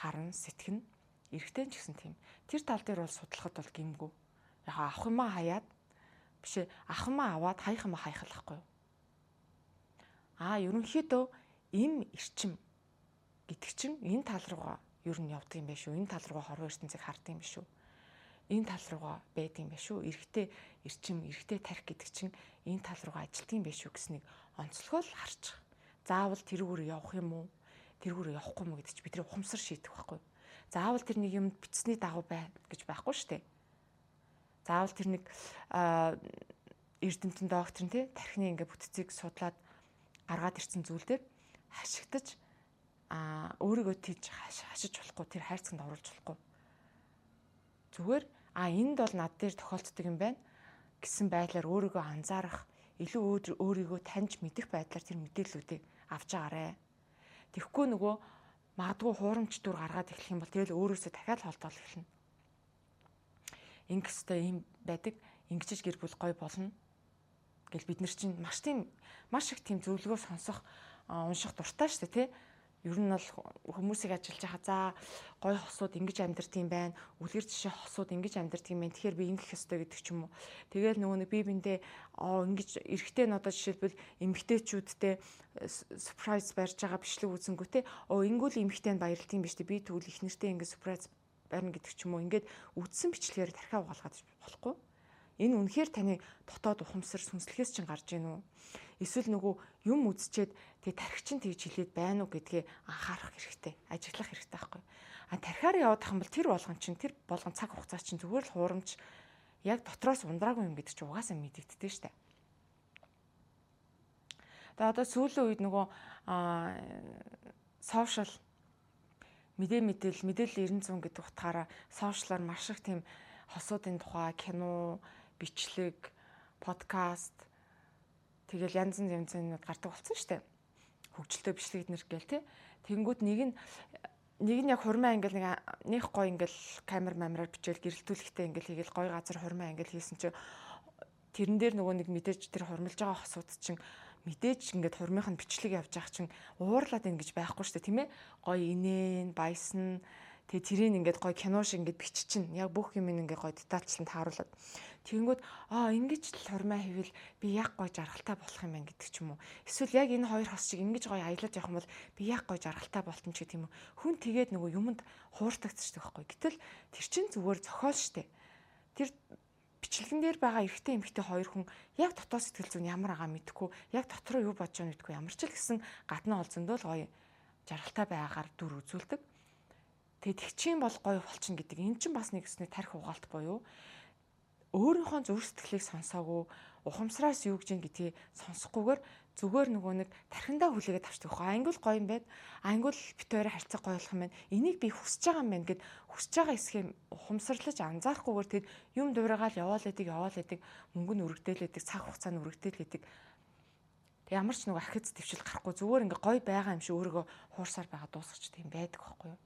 харна, сэтгэнэ. Эрэгтэй ч гэсэн тийм. Тэр тал дээр бол судлахад бол гэмгүй. Яг авах юмаа хаяад биш авах юмаа аваад хаях юмаа хайхлахгүй. Ерөнхийдөө эм эрчим гэдэг чинь энэ тал руугаа ер нь явдаг юм байна шүү. Энэ тал руугаа хорвоо ертөнцийг харддаг юм байна шүү. Энэ тал руугаа байдаг юм байна шүү. Эрэгтэй эрчим, эрэгтэй тарих гэдэг чинь энэ тал руугаа ажилтдаг юм байна шүү гэснийг онцлогоо л харчих. Заавал тэрүүгээр явах юм уу? Тэрүүгээр явахгүй юм гэдэг чинь бидний ухамсар шийдэх байхгүй. Заавал тэр нэг юм бичсний дагуу байна гэж байхгүй шүү дээ. Заавал тэр нэг эрдэмтэн докторн тий тархины ингээ бүтцийг судлаад гаргаад ирсэн зүйл дээр хашигдаж өөрийгөө тийж хашиж болохгүй, тэр хайрцагт оруулж болохгүй. Зүгээр энд бол над дээр тохиолддог юм байна гэсэн байдлаар өөрийгөө анзаарах, илүү өөрийгөө таньж мэдэх байдлаар тэр мэдээллүүдийг авч агаарэ. Тэгэхгүй нөгөө магадгүй хуурамч дүр гаргаад эхлэх юм бол тэгэл өөрөөсөө дахиад холдоол эхэлнэ. Ингэх ёстой юм байдаг, ингэжж гэр бүл гой болно гэл бид нар чинь маш их тийм зөвлөгөө сонсох, унших дуртай шүү дээ, тий? Ер нь бол хүмүүсийг ажиллаж байгаа за гой хосууд ингэж амьдэрдэг юм байна. Үлгэр жишээ хосууд ингэж амьдэрдэг юм байна. Тэгэхээр би ингэх ёстой гэдэг ч юм уу. Тэгээл нөгөө нэг би биндээ ингэж эрэгтэй нь одоо жишээлбэл эмэгтэйчүүдтэй surprise барьж байгаа бичлэг үзэнгүү те. Ингүүл эмэгтэй нь баярлт юм биш те. Би тэгвэл их нэртэй ингэ surprise барина гэдэг ч юм уу. Ингээд үдсэн бичлэгээр тархиа угаалгаад болохгүй. Энэ үнэхээр таны дотоод ухамсар сүнслэхээс чинь гарч ийн үү? Эсвэл нөгөө юм үзчихэд тэгээ тархи чинь тэгж хилээд байна уу гэдгээ анхаарах хэрэгтэй. Ажиглах хэрэгтэй байхгүй. Тархиаар яваад тах юм бол тэр болгон цаг хугацаа чинь зүгээр л хуурамч яг дотроос ундраагүй юм гэдэг чинь угаасаа мэдэгддэг штэ. Тэгээ одоо сүүлийн үед нөгөө сошиал мэдээлэл 900 гэдэг утгаараа сошиалар маш их тийм хосуудын тухай кино, бичлэг, подкаст тэгэл янз бүрийн гардаг болсон шүү дээ. Хөгжилтэй бичлэг эднэр гээл те. Тэнгүүд нэг нь яг хурмаа ингээл нэг гой ингээл камер мамраар бичээл гэрэлтүүлэхтэй ингээл хийгээл гой газар хурмаа ингээл хийсэн чинь тэрэн дээр нөгөө нэг мэдээж тэр хурмилж байгаа хосууд чинь мэдээж ингээд хурмынх нь бичлэг явж байгаа чинь уурлаад ийн гэж байхгүй шүү дээ тийм ээ. Гой инээн, баясна тэгээ тэрийг ингээд гой кино шиг ингээд биччихин. Яг бүх юм ингээд гой детальчлан тааруулаад. Тэгэнгүүт ингэж л хурмаа хийвэл би яг гой жаргалтай болох юм байна гэдэг ч юм уу. Эсвэл яг энэ хоёр хос шиг ингэж гой аялаж явах юм бол би яг гой жаргалтай болтон ч гэдэм юм. Хүн тэгээд нөгөө юмд хууртагдчихдаг байхгүй. Гэтэл тэр чинь зүгээр зохиол штэ. Тэр бичлэгэн дээр байгаа эрэгтэй эмэгтэй хоёр хүн яг дотоод сэтгэл зүйн ямар байгаа мэдэхгүй, яг дотроо юу бодож байгааг мэдэхгүй. Ямар ч л гэсэн гадна ол зөндөө л гоё жаргалтай байгаагаар дүр үзүүлдэг. Тэгээд тэгчин бол гоё болчин гэдэг. Энэ чинь бас нэг өсний тарих угаалт боيو. Өөрийнхөө зүрх сэтгэлийг сонсоогүй, ухамсараас юу гэж гэдгийг сонсохгүйгээр зүгээр нөгөө нэг тархиндаа хүлээгээд авчдаг хөө. Англи гоё юм байна. Англи бит хоёроо харьцах гоё болох юм байна. Энийг би хүсэж байгаа юм байна гэд хүсэж байгаа эсхийг ухамсарлаж анзаарахгүйгээр тэд юм дуурайгаал яваал байдаг. Мөнгө нь өргөдөлөдөг, цаг хугацаа нь өргөдөлөдөг. Тэг ямар ч нөгөө архиц төвшил гарахгүй зүгээр ингээ гоё байгаа юм шиг өөрийгөө хуурсаар байгаа дуусгач тийм байдаг байхгүй юу?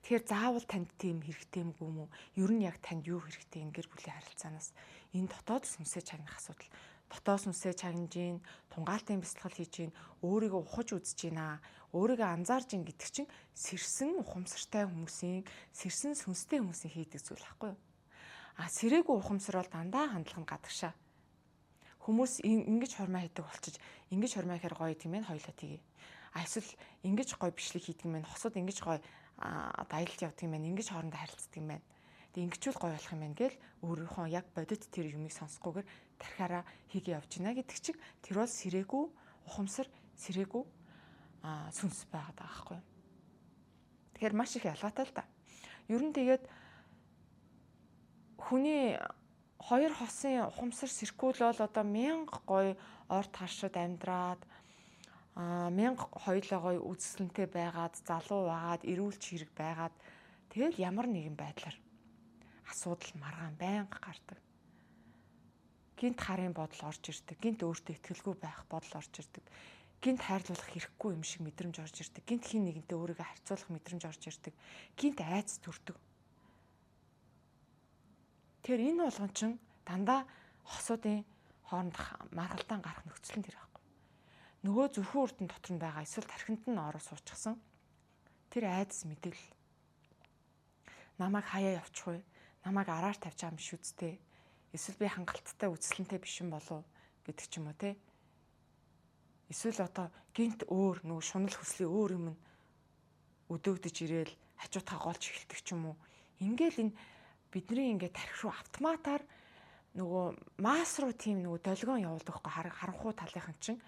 Тэгэхээр заавал танд тийм хэрэгтэй юм уу? Ер нь яг танд юу хэрэгтэй энэ гэр бүлийн харилцаанаас энэ дотоод сүнсээ чагнах асуудал. Дотоод сүнсээ чагнаж гин, тунгаалтын бясалгал хийж гин, өөрийгөө ухаж үзэж гинэ, өөрийгөө анзаарж гин гэдэг чинь сэрсэн ухамсартай хүмүүсийн, сэрсэн сүнстэй хүмүүсийн хийдэг зүйл байхгүй юу? Сэрээгүй ухамсар бол дандаа хандлах нь гадагшаа. Хүмүүс ингэж хурмаа хийдэг болчих, ингэж хурмаа хийхээр гоё тийм ээ хоёлаа тгий. Эсвэл ингэж гоё бичлэг хийдэг юм байна. Хосууд ингэж гоё аялалт явдаг юм байна. Ингэж хоорондоо харилцдаг юм байна. Тэг ингэчүүл гоё болох юм байна гэл өөрийнхөө яг бодит тэр юмыг сонсохгүйгээр тархиараа хийгээ явж гинэ гэдэг чинь тэр бол сэрээгүй ухамсар, сэрээгүй сүнс байгаад байгаа байхгүй. Тэгэхээр маш их ялгаатай л да. Ер нь тэгээд хүний хоёр хосын ухамсар сэрхүүл бол одоо 1000 гоё орд харшид амьдраад 1000 хоёулаа гоё үзэсгэлэнтэй байгаад залуу байгаад эрүүл чирэг байгаад тэгэл ямар нэгэн байдлаар асуудал маргаан байнга гардаг. Гинт харын бодол орж ирдэг, гинт өөртөө итгэлгүй байх бодол орж ирдэг, гинт хайрлуулах хэрэггүй юм шиг мэдрэмж орж ирдэг, гинт хин нэгэнтэй өөрийгөө харьцуулах мэдрэмж орж ирдэг, гинт айц төрдөг. Тэгэхээр энэ болгон чинь дандаа хосуудын хоорондох маргалдаан гарах нөхцөл нь тэр байхгүй. Нөгөө зүрхэн үрдэн дотор нь байгаа эсвэл тархинд нь ороо суучихсан тэр айдас мэдээлэл. Намайг хаяа явчих вэ? Намайг араар тавьж байгаа юм биш үсттэй. Эсвэл би хангалттай үзэсгэлэнтэй биш юм болов гэдэг ч юм уу те. Эсвэл одоо гинт өөр нөгөө шунал хөслийн өөр юм өдөөгдөж ирээл хажуутаа голж эхэлдэг ч юм уу. Ингээл энэ бидний ингээд тархи руу автоматар нөгөө масс руу тийм нөгөө долгион явуулдаг байхгүй харанхуй талынхан чинь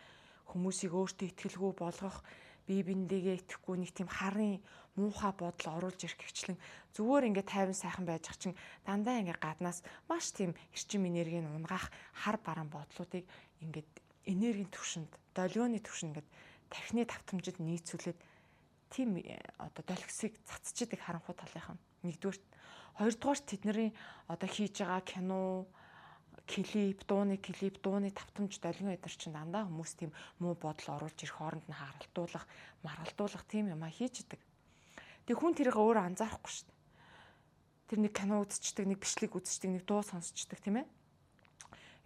хүмүүсийг өөртөө итгэлгүй болгох бие биендээгээ итгэхгүй нэг тийм харын муухай бодол оруулж ирэх гэвчлэн зүгээр ингээд тайван сайхан байж ах чинь дандаа ингээд гаднаас маш тийм эрчим энергийг унгаах хар бараан бодлуудыг ингээд энергийн түвшинд долгионы түвшинд ингээд тархины давтамжид нийцүүлээд тийм одоо долгисыг цацчихдаг харанхуй талынхан нэгдүгээр. Хоёрдугаар тэдний одоо хийж байгаа кино, клип, дууны давтамж долгион эдэр чинь дандаа хүмүүс тийм муу бодол оруулж ирэх хооронд нь харалтуулах, маргалдуулах тийм юм хийж идэг. Тэг хүн тэрийг өөрөө анзаарахгүй шүү дээ. Тэр нэг кино үзчихдэг, нэг бичлэг үзчихдэг, нэг дуу сонсчихдаг тийм ээ.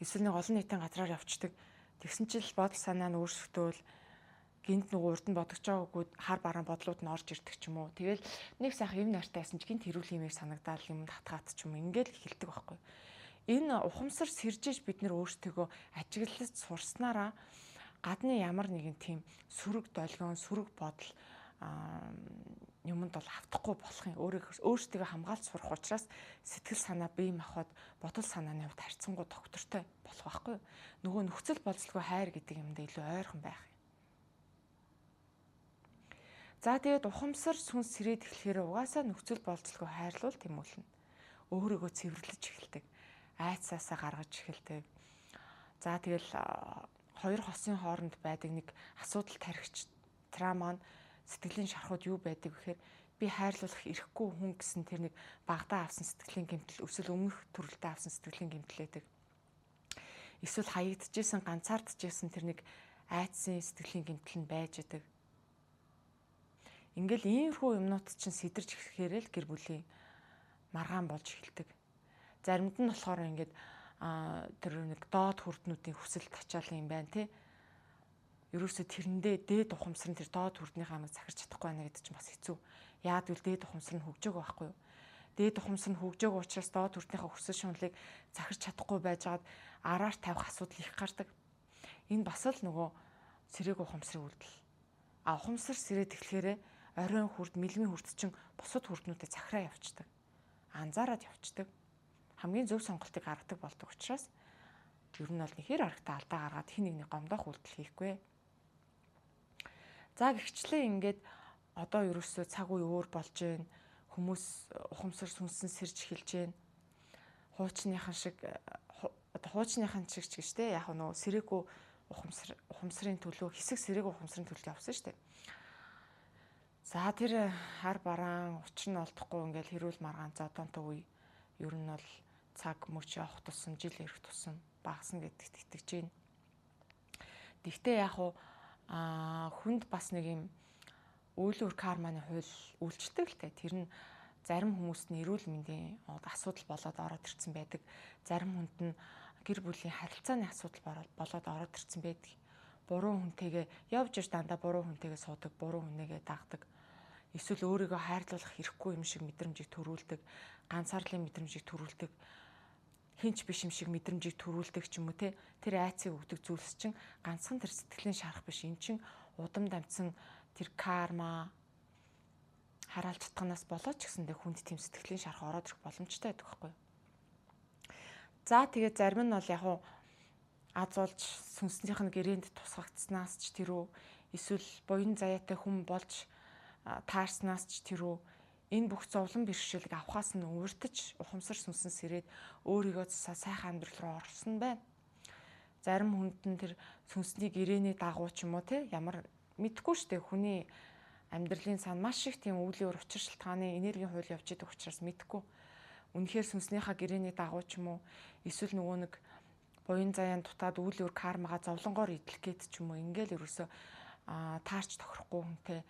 Эсвэл нэг олон нийтийн газраар явчихдаг. Тэгсэн чил бодол санаа нь өөрсөлдөөл гинт нөгөө урд нь бодож байгаагүй хар бараан бодлууд нь орж ирдэг ч юм уу. Тэгэл нэг сайхан юм нартайсан ч гинт хэрүүл юмэг санагдаад юм татгаад ч юм ингээл эхэлдэг байхгүй. Энэ ухамсар сэржиж бид нэр өөртөө ажиглаж сурснараа гадны ямар нэгэн тийм сөрөг долгион, сөрөг бодол юмд бол автахгүй болох юм. Өөртөө хамгаалж сурах учраас сэтгэл санаа бие махбод бодол санааны хувьд харьцангуй доктортой болох байхгүй. Нөгөө нөхцөл болцлогоо хайр гэдэг юмд илүү ойрхон байх юм. За тэгээд ухамсар сүнс сэрээд эхлэхээр угаасаа нөхцөл болцлогоо хайрлуул тэмүүлнэ. Өөрийгөө цэвэрлэж эхэлдэг. Айцаасаа гаргаж эхэлдэг. За тэгэл хоёр хосын хооронд байдаг нэг асуудал тархич трама нь сэтгэлийн шархууд юу байдаг гэхээр би хайрлуулах ирэхгүй хүн гэсэн тэр нэг багадаа авсан сэтгэлийн гэмтэл өсөл өмнөх төрөлтөө авсан сэтгэлийн гэмтэл байдаг. Эсвэл хаягдчихсэн, ганцаардчихсэн тэр нэг айцсан сэтгэлийн гэмтэл нь байж байдаг. Ингээл иймэрхүү юмнууд чинь сэтэрч эхлэхээр л гэр бүлийн маргаан болж эхэлдэг. Заримд нь болохоор ингээд тэр нэг доод хүрднүүдийн хүсэл тачаал юм байна тий. Ерөөсө тэрэндээ дээд ухамсар нь тэр доод хүрднийхээ амийг захирч чадахгүй байна гэдэг чинь бас хэцүү. Яад гэвэл дээд ухамсар нь хөгжөөг байхгүй юу? Дээд ухамсар нь хөгжөөг учраас доод хүрднийхээ хүсэл шунлыг захирч чадахгүй байжгаад араар тавих асуудал их гардаг. Энэ бас л нөгөө сэрэг ухамсарын үйлдэл. Ухамсар сэрээд эхлэхээрээ оройн хүрд, мэлмийн хүрд чинь бусад хүрднүүдэд захираа явцдаг. Анзаараад явцдаг. Хамгийн зөв сонголтыг гаргадаг болдог учраас ер нь бол нэхэр аргатай алдаа гаргаад хин нэгний гомдох үйлдэл хийхгүй. За гихчлээ ингээд одоо ерөөсөө цаг үе өөр болж байна. Хүмүүс ухамсар сүнсэн сэрж эхэлж байна. Хуучныхан шиг ч гэжтэй яг нөгөө сэрээгүй ухамсарын төлөө хэсэг сэрэг ухамсарын төлөө явсан шүү дээ. За тэр хар бараан учир нь олдохгүй ингээд хэрүүл маргаан зодонтой үе ер нь бол цаг мөч явах тусам жил ирэх тусам багасна гэдэгт итгэж байна. Гэхдээ яг хүнд бас нэг юм үйл өөр карманы хууль үйлчлдэг л дээ. Тэр нь зарим хүмүүст нь эрүүл мэндийн асуудал болоод ороод ирсэн байдаг. Зарим хүнд нь гэр бүлийн харилцааны асуудал болоод ороод ирсэн байдаг. Буруу хүнтэйгээ явж ир дандаа буруу хүнтэйгээ суудаг, буруу хүнээгээ дагдаг. Эсвэл өөрийгөө хайрлуулах хэрэггүй юм шиг мэдрэмжийг төрүүлдэг, ганцаарлын мэдрэмжийг төрүүлдэг, хинч биш юм шиг мэдрэмжийг төрүүлдэг ч юм уу те. Тэр айцыг өгдөг зүйлс чинь ганцхан тэр сэтгэлийн шарах биш. Эн чинь удам дамжсан тэр карма хараалж чадханаас болоод ч гэсэндээ хүнд тийм сэтгэлийн шарах ороод ирэх боломжтой байдаг байхгүй юу. За тэгээд зарим нь бол яг аз болж сүнснийх нь гэрээнд тусгагдсанаас ч тэрөө эсвэл буян заяатай хүн болж таарснаас ч тэрөө энэ бүх зовлон бэрхшээлийг авахаас нь урьдч ухамсар сүнсэн сэрээд өөрийгөө сайхан амьдрал руу орсон байна. Зарим хүнд нь тэр сүнсний гэрээний дагуу ч юм уу те ямар мэдгүй штэ хүний амьдралын сан маш их тийм өвлийн учир шалтгааны энергийн хууль явж идэг учраас мэдгүй. Үнэхээр сүнснийхаа гэрээний дагуу ч юм уу эсвэл нөгөө нэг буян заяан дутаад үйл өөр кармагаа зовлонгоор идэх гээд ч юм уу ингээл ерөөсө таарч тохирохгүй хүнтэй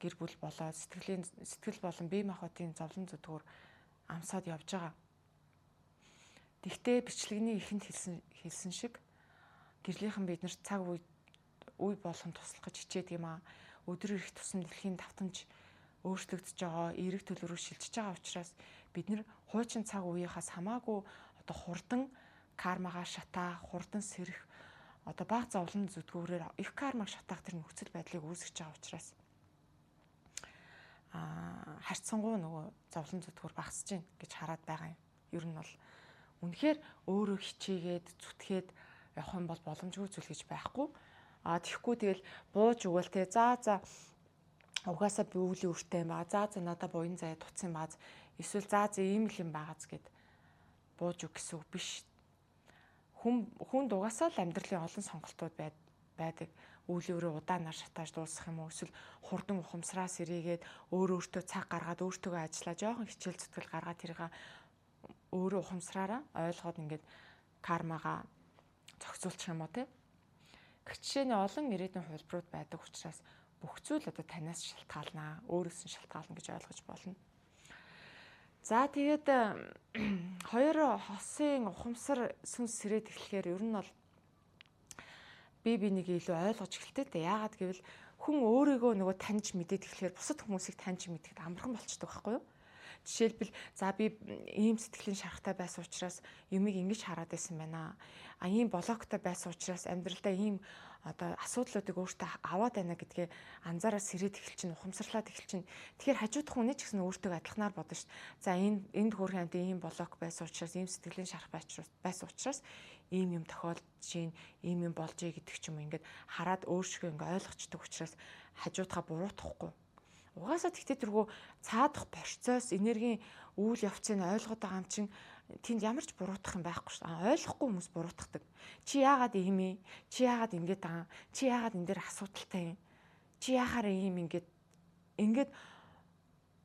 гэр бүл болоод сэтгэл болон бие махбодын зовлон зүдгүүр амсаад явж байгаа. Тэгтээ бичлэгний эхэнд хэлсэн шиг гэрлийнхэн биднэрт цаг үе болгон туслах гэж хичээдэг юм аа. Өдөр ирэх тусам дэлхийн давтамж өөрчлөгдөж байгаа, эерэг төлөв рүү шилжиж байгаа учраас бид нэр хуучин цаг үеийнхаас хамаагүй одоо хурдан кармагаа шатаах, хурдан сэрэх одоо бага зовлон зүдгүүрээр их кармаг шатаах тэр нөхцөл байдлыг үүсгэж байгаа учраас харьцангуй нөгөө зовлон зүтгүүр багасж байна гэж хараад байгаа юм. Ер нь бол үнэхээр өөрөө хичээгээд зүтгээд явах юм бол боломжгүй зүйл гэж байхгүй. Тэгэхгүй тэгэл бууж өгөөл те за угаасаа би өвлийн үртэй юм байгаа. За надаа буян заяа туцсан бааз. Эсвэл за ийм л юм байгааз гэд бууж өг гэсэн үг биш. Хүнд угаасаа л амьдралын олон сонголтууд байдаг. Өвлөөрөө удаанаар шатааж дуусгах юм уу эсвэл хурдан ухамсараас эрийгээд өөртөө цаг гаргаад өөртөө ажиллаа жоохон хичээл зүтгэл гаргаад тэрийг өөрөө ухамсараараа ойлгоод ингээд кармагаа зохицуулчих юм уу те. Гэрчээний олон ирээдүйн хувилбарууд байдаг учраас бүх зүйл одоо танаас шалтгаалнаа, өөрөөс нь шалтгаална гэж ойлгож болно. За тэгээд хоёр хосын ухамсар сүнс сэрээд эхлэхээр ер нь бол би бинийг илүү ойлгож эхэлтэй дээ. Яагаад гэвэл хүн өөрийгөө нөгөө таньж мэдээд эхлэхээр бусад хүмүүсийг таньж мэдэхэд амархан болчихдог байхгүй юу? Жишээлбэл за би ийм сэтгэлийн шарахтай байсан учраас юмыг ингэж хараад байсан байна. Ийм блоктой байсан учраас амьдралдаа ийм одоо асуудлуудыг өөртөө аваад байна гэдгээ анзаараа сэрээд эхэлчин, ухамсарлаад эхэлчин. Тэгэхээр хажуудах хүний ч гэсэн өөртөө адилханаар бодно шүү дээ. За энд хөөрхөн амт ийм блок байсан учраас, ийм сэтгэлийн шарах байсан учраас ийм юм тохиолдож чинь, ийм юм болж ий гэдэг ч юм ингээд хараад өөрсгөө ингээ ойлгочдөг учраас хажуудахаа буруутгахгүй. Угаасаа тэгтээ тэргүй цаадах процесс, энергийн үйл явцыг ойлгоод байгаа юм чинь тэнд ямар ч буруутгах юм байхгүй шүү дээ. Ойлгохгүй хүмүүс буруутгадаг. Чи яагаад ийм юм? Чи яагаад ингэж байгаа юм? Чи яагаад энэ дээр асуудалтай юм? Чи яахаар ийм ингээд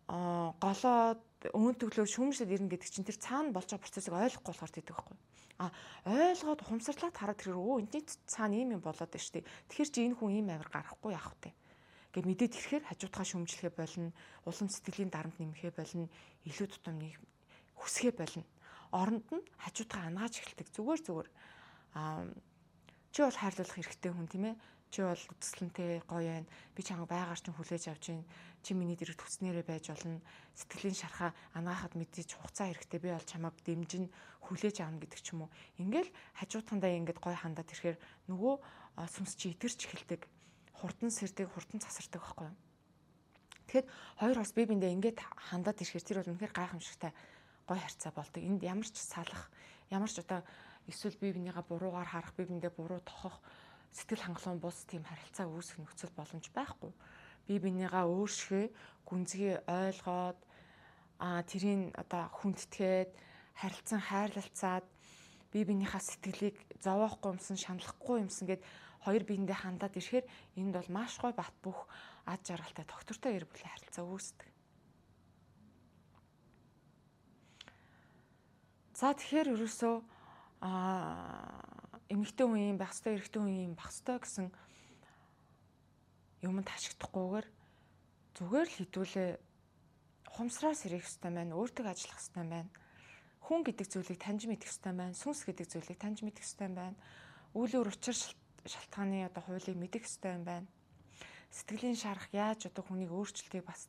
голоод өөntөглөө шүүмжлээд ирнэ гэдэг чинь тэр цаана болж байгаа процессыг ойлгохгүй болохоор тэгдэг байхгүй. Ойлгоод ухамсарлаад хараад тэр энэний цаана ийм юм болоод байна шүү дээ. Тэгэхээр чи энэ хүн ийм авир гарахгүй яах вэ? Гэ мэдээд ирэхээр хажуудгаа шүмжлэхэ болно, улам сэтгэлийн дарамт нэмэхэ болно, илүү тутам хүсхэ болно. Оронд нь хажуудгаа ангааж эхэлдэг. Зүгээр чи бол хайрлуулах хэрэгтэй хүн тийм ээ. Чи бол үтслэнтэй гоё байна. Би чамайг байгаар чинь хүлээж авч байна. Чи миний дэрэгт хүснээрээ байж болно. Сэтгэлийн шархаа ангаахад мэдээж хугацаа хэрэгтэй. Би бол чамайг дэмжин хүлээж авна гэдэг ч юм уу. Ингээл хажуудгандаа ингээд гоё хандаад ирэхээр нөгөө сүнс чи итэрч эхэлдэг. Хурдан сэрдэг, хурдан цасардаг байхгүй юу. Тэгэхэд хоёр бас бие биендээ ингээд хандаад ирэхээр тэр бол үнэхээр гайхамшигтай гоё харьцаа болдог. Энд ямар ч салах, ямар ч одоо эсвэл бие бинийгаа буруугаар харах, бие биендээ буруу тохох, сэтгэл хангалуун бус тийм харилцаа үүсэх нөхцөл боломж байхгүй. Бие бинийгаа өөрсгөө гүнзгий ойлгоод тэрийг одоо хүндэтгээд харилцан хайрлалцаад бие биенийхээ сэтгэлийг зовоохгүй юмсан, шаналхгүй юмсан гэд хоёр биендээ хандаад ирэхээр энд бол маш гой бат бөх ад жаргалтай доктортой гэр бүлийн харилцаа үүсдэг. За тэгэхээр ерөөсөө эмэгтэй хүн юм байх ёстой, эрэгтэй хүн юм байх ёстой гэсэн юмд хашигдахгүйгээр зүгээр л хідүүлээ ухамсараа сэрэх ёстой байна, өөртөө ажиллах ёстой байна. Хүн гэдэг зүйлийг таньж мэдэх ёстой байна, сүнс гэдэг зүйлийг таньж мэдэх ёстой байна. Үйл өөр учир шалтгааны одоо хуулийг мэдэх ёстой юм байна. Сэтгэлийн шарах яаж одоо хүнийг өөрчлөлтийг бас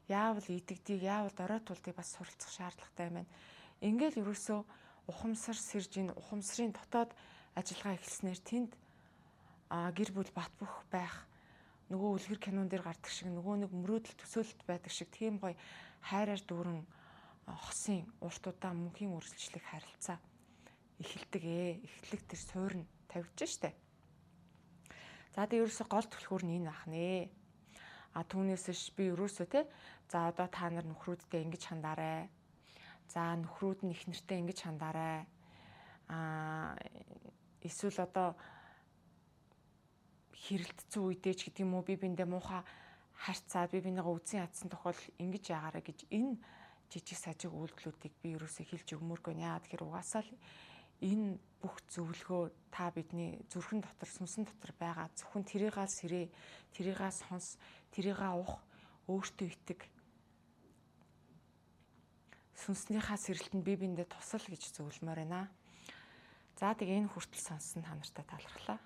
яавал идэгдийг, яавал доройтуулдыг бас суралцах шаардлагатай юм байна. Ингээл ерөөсөө ухамсар сэрж ин ухамсарын дотоод ажиллагаа эхэлснээр тэнд гэр бүл бат бөх байх, нөгөө үлгэр кинон дээр гардаг шиг нөгөө нэг мөрөөдөл төсөөлөлт байдаг шиг тийм гоё хайраар дүүрэн хосын урт удаан мөнхийн үргэлжлэх харилцаа эхэлдэг эхлэх тэр суурь нь тавьж штэ. За тэгээ ерөөсө гол түлхүүр нь энэ ахнэ. Түүнээс би ерөөсөө за одоо та нар нөхрүүдтэй ингэж хандаарай. За нөхрүүд нь их нэртэй ингэж хандаарай. Эсвэл одоо хэрэлдсэн үедээ ч гэдэг юм уу би биндээ муухай харьцаа, би бинийгаа үзэн ядсан тохиол ингэж яагаарай гэж энэ жижиг сажиг үйлдэлүүдийг би ерөөсөө хэлж өгмөргүй нэ. Тэгэхээр угаасаа л энэ бүх зөвлөгөө та бидний зүрхэн дотор, сүнсэн дотор байгаа. Зөвхөн тэрийгээ сэрээ, тэрийгээ сонс, тэрийгээ ух, өөртөө итэг. Сүнснийхаа сэрэлтэнд бие биендээ тусал гэж зөвлөмөр байна. За тэгээ энэ хүртэл сонссон та нартай талархлаа.